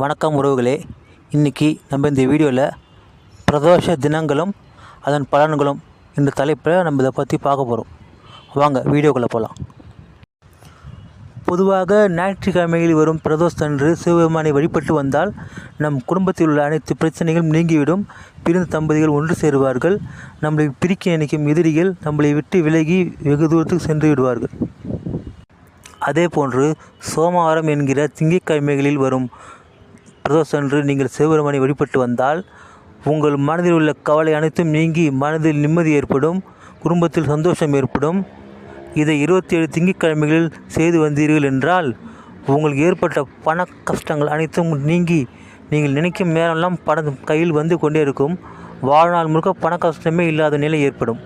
வணக்கம் உறவுகளே. இன்றைக்கி நம்ம இந்த வீடியோவில் பிரதோஷ தினங்களும் அதன் பலன்களும் இந்த தலைப்பில் நம்ம இதை பற்றி பார்க்க போகிறோம். வாங்க வீடியோக்குள்ளே போகலாம். பொதுவாக ஞாயிற்றுக்கிழமையில் வரும் பிரதோஷத்தன்று சிவபெருமானை வழிபட்டு வந்தால் நம் குடும்பத்தில் உள்ள அனைத்து பிரச்சனைகளும் நீங்கிவிடும். பிரிந்த தம்பதிகள் ஒன்று சேருவார்கள். நம்மளை பிரிக்க நினைக்கும் எதிரிகள் நம்மளை விட்டு விலகி வெகு தூரத்துக்கு சென்று விடுவார்கள். அதேபோன்று சோமவாரம் என்கிற திங்கட்கிழமைகளில் வரும் பிரதோஷத்தன்று நீங்கள் சிவபெருமானை வழிபட்டு வந்தால் உங்கள் மனதில் உள்ள கவலை அனைத்தும் நீங்கி மனதில் நிம்மதி ஏற்படும், குடும்பத்தில் சந்தோஷம் ஏற்படும். இதை 27 திங்கட்கிழமைகளில் செய்து வந்தீர்கள் என்றால் உங்களுக்கு ஏற்பட்ட பண கஷ்டங்கள் அனைத்தும் நீங்கி நீங்கள் நினைக்கும் நேரமெல்லாம் பணம் கையில் வந்து கொண்டே இருக்கும். வாழ்நாள் முழுக்க பண கஷ்டமே இல்லாத நிலை ஏற்படும்.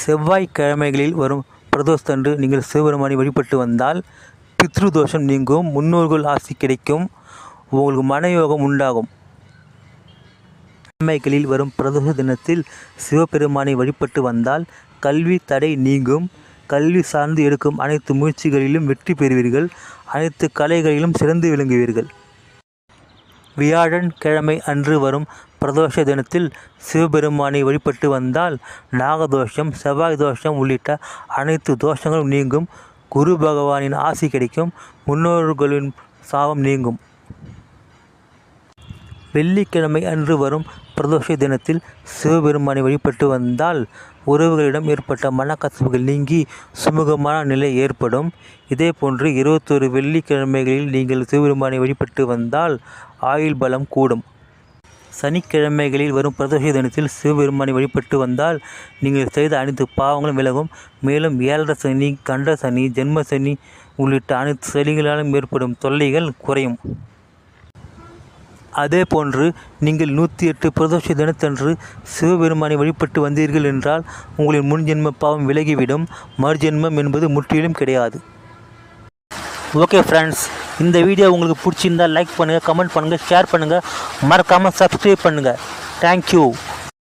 செவ்வாய்க்கிழமைகளில் வரும் பிரதோஷத்தன்று நீங்கள் சிவபெருமானை வழிபட்டு வந்தால் பித்ரு தோஷம் நீங்கும், முன்னோர்கள் ஆசி கிடைக்கும், உங்களுக்கு மனயோகம் உண்டாகும். கிழமைகளில் வரும் பிரதோஷ தினத்தில் சிவபெருமானை வழிபட்டு வந்தால் கல்வி தடை நீங்கும், கல்வி சார்ந்து எடுக்கும் அனைத்து முயற்சிகளிலும் வெற்றி பெறுவீர்கள், அனைத்து கலைகளிலும் சிறந்து விளங்குவீர்கள். வியாழன் கிழமை அன்று வரும் பிரதோஷ தினத்தில் சிவபெருமானை வழிபட்டு வந்தால் நாகதோஷம், செவ்வாய் தோஷம் உள்ளிட்ட அனைத்து தோஷங்களும் நீங்கும், குரு பகவானின் ஆசி கிடைக்கும், முன்னோர்களின் சாபம் நீங்கும். வெள்ளிக்கிழமை அன்று வரும் பிரதோஷ தினத்தில் சிவபெருமானை வழிபட்டு வந்தால் உறவுகளிடம் ஏற்பட்ட மனக்கசப்புகள் நீங்கி சுமூகமான நிலை ஏற்படும். இதேபோன்று 21 வெள்ளிக்கிழமைகளில் நீங்கள் சிவபெருமானை வழிபட்டு வந்தால் ஆயுள் பலம் கூடும். சனிக்கிழமைகளில் வரும் பிரதோஷ தினத்தில் சிவபெருமானை வழிபட்டு வந்தால் நீங்கள் செய்த அனைத்து பாவங்களும் விலகும். மேலும் 7 சனி, கண்ட சனி, ஜென்ம சனி உள்ளிட்ட அனைத்து சனிகளாலும் ஏற்படும் தொல்லைகள் குறையும். அதேபோன்று நீங்கள் 108 பிரதோஷ தினத்தன்று சிவபெருமானை வழிபட்டு வந்தீர்கள் என்றால் உங்களின் முன்ஜென்ம பாவம் விலகிவிடும். மறுஜென்மம் என்பது முற்றிலும் கிடையாது. ஓகே ஃப்ரெண்ட்ஸ், இந்த வீடியோ உங்களுக்கு பிடிச்சிருந்தால் லைக் பண்ணுங்கள், கமெண்ட் பண்ணுங்கள், ஷேர் பண்ணுங்கள், மறக்காமல் சப்ஸ்கிரைப் பண்ணுங்கள். தேங்க்யூ.